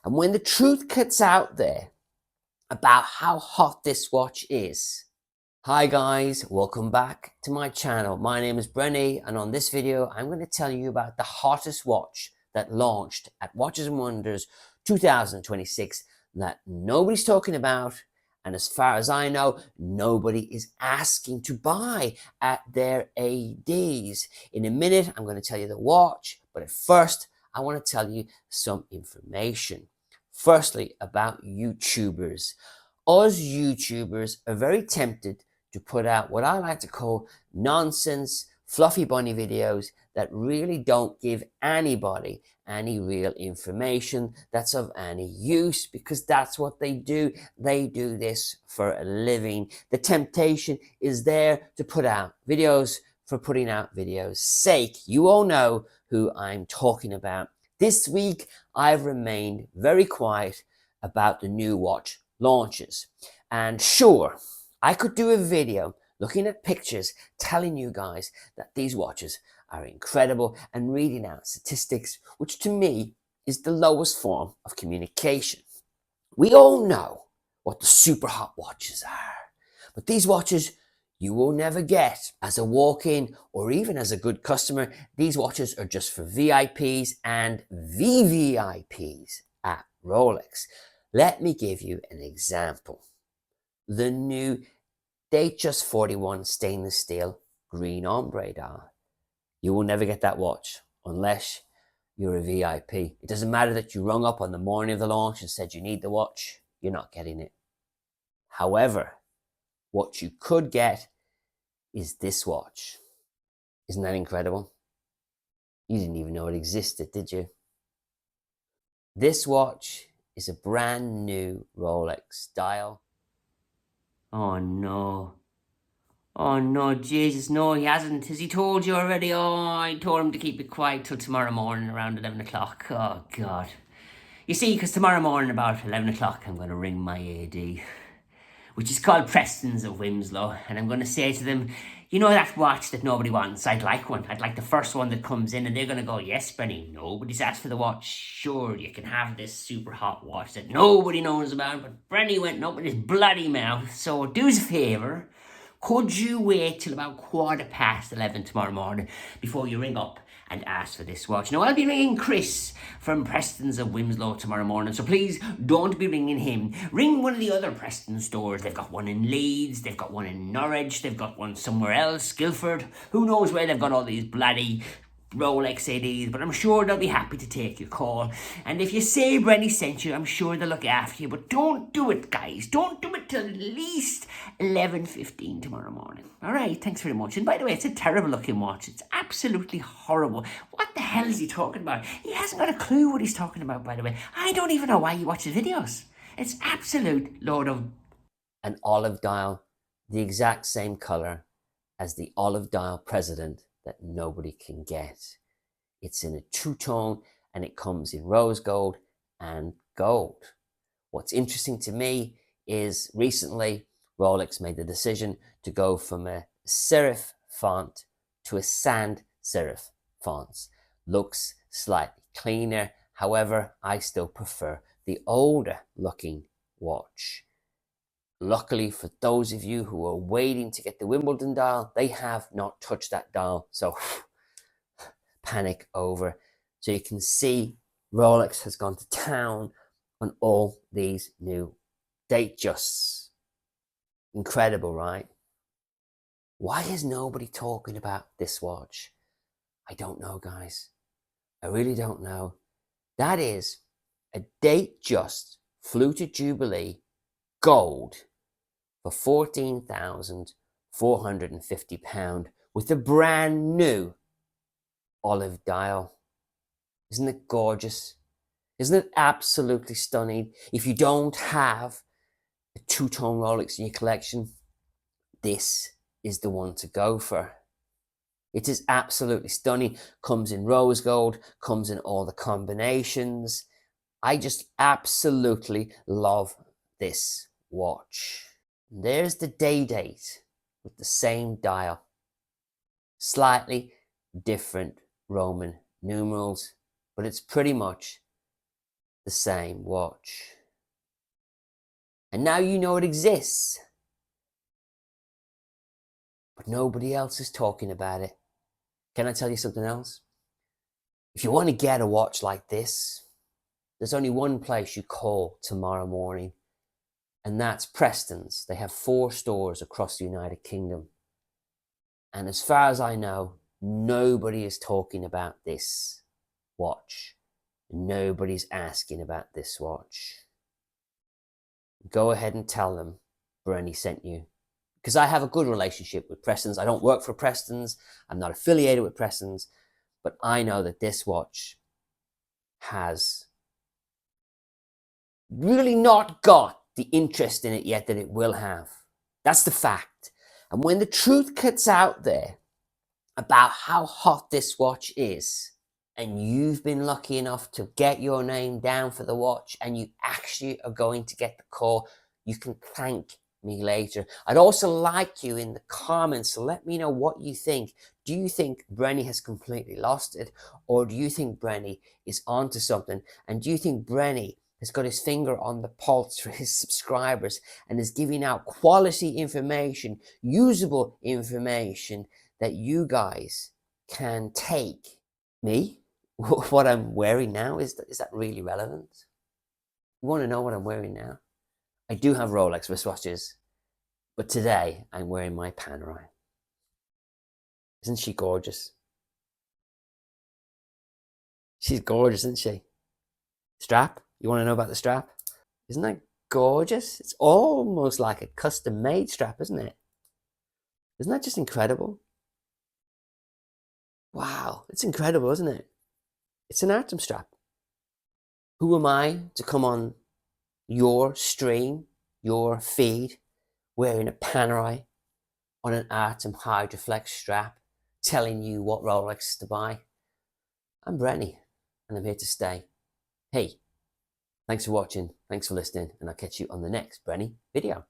And when the truth gets out there about how hot this watch is. Hi guys, welcome back to my channel. My name is Brenny, and on this video I'm going to tell you about the hottest watch that launched at Watches and Wonders 2026 that nobody's talking about, and as far as I know, nobody is asking to buy at their ADs. In a minute I'm going to tell you the watch, but at first I want to tell you some information. Firstly, about YouTubers. Us YouTubers are very tempted to put out what I like to call nonsense, fluffy bunny videos that really don't give anybody any real information that's of any use, because that's what they do. They do this for a living. The temptation is there to put out videos for putting out videos' sake. You all know who I'm talking about. This week, I've remained very quiet about the new watch launches. And sure, I could do a video looking at pictures telling you guys that these watches are incredible and reading out statistics, which to me is the lowest form of communication. We all know what the super hot watches are, but these watches you will never get as a walk-in or even as a good customer. These watches are just for VIPs and VVIPs at Rolex. Let me give you an example. The new Datejust 41 stainless steel green ombre dial. You will never get that watch unless you're a VIP. It doesn't matter that you rung up on the morning of the launch and said you need the watch. You're not getting it. However, what you could get is this watch. Isn't that incredible? You didn't even know it existed, did you? This watch is a brand new Rolex dial. Oh no. Oh no, Jesus, no, he hasn't. Has he told you already? Oh, I told him to keep it quiet till tomorrow morning around 11 o'clock. Oh, God. You see, because tomorrow morning about 11 o'clock, I'm going to ring my AD, which is called Preston's of Wimslow, and I'm going to say to them, you know that watch that nobody wants? I'd like one. I'd like the first one that comes in, and they're going to go, yes, Benny, nobody's asked for the watch. Sure, you can have this super hot watch that nobody knows about, but Brenny went up with his bloody mouth, so do us a favour. Could you wait till about 11:15 tomorrow morning before you ring up and ask for this watch? Now, I'll be ringing Chris from Preston's of Wimslow tomorrow morning, so please don't be ringing him. Ring one of the other Preston stores. They've got one in Leeds, they've got one in Norwich, they've got one somewhere else, Guildford. Who knows where they've got all these bloody Rolex ADs, but I'm sure they'll be happy to take your call. And if you say Brenny sent you, I'm sure they'll look after you. But don't do it, guys. Don't do it till at least 11:15 tomorrow morning. All right, thanks very much. And by the way, it's a terrible looking watch. It's absolutely horrible. What the hell is he talking about? He hasn't got a clue what he's talking about, by the way. I don't even know why he watches videos. It's absolute load of... An olive dial, the exact same color as the olive dial president that nobody can get. It's in a two-tone and it comes in rose gold and gold. What's interesting to me is recently Rolex made the decision to go from a serif font to a sans serif font. Looks slightly cleaner. However, I still prefer the older looking watch. Luckily for those of you who are waiting to get the Wimbledon dial, they have not touched that dial, so panic over. So you can see Rolex has gone to town on all these new Datejusts. Incredible, right? Why is nobody talking about this watch? I don't know, guys. I really don't know. That is a Datejust Fluted Jubilee gold for £14,450 with a brand new olive dial. Isn't it gorgeous? Isn't it absolutely stunning? If you don't have a two-tone Rolex in your collection, this is the one to go for. It is absolutely stunning. Comes in rose gold, comes in all the combinations. I just absolutely love this watch. There's the day date with the same dial. Slightly different Roman numerals, but it's pretty much the same watch. And now you know it exists. But nobody else is talking about it. Can I tell you something else? If you want to get a watch like this, there's only one place you call tomorrow morning, and that's Preston's. They have 4 stores across the United Kingdom. And as far as I know, nobody is talking about this watch. Nobody's asking about this watch. Go ahead and tell them Bernie sent you. Because I have a good relationship with Preston's. I don't work for Preston's. I'm not affiliated with Preston's. But I know that this watch has really not got the interest in it yet that it will have. That's the fact. And when the truth gets out there about how hot this watch is, and you've been lucky enough to get your name down for the watch, and you actually are going to get the call, you can thank me later. I'd also like you in the comments to let me know what you think. Do you think Brenny has completely lost it? Or do you think Brenny is onto something? And do you think Brenny has got his finger on the pulse for his subscribers and is giving out quality information, usable information that you guys can take? Me? What I'm wearing now? Is that really relevant? You want to know what I'm wearing now? I do have Rolex wristwatches, but today I'm wearing my Panerai. Isn't she gorgeous? She's gorgeous, isn't she? Strap? You want to know about the strap? Isn't that gorgeous? It's almost like a custom-made strap, isn't it? Isn't that just incredible? Wow, it's incredible, isn't it? It's an Artem strap. Who am I to come on your stream, your feed, wearing a Panerai on an Artem Hydroflex strap, telling you what Rolex to buy? I'm Brenny, and I'm here to stay. Hey, thanks for watching, thanks for listening, and I'll catch you on the next Brenny video.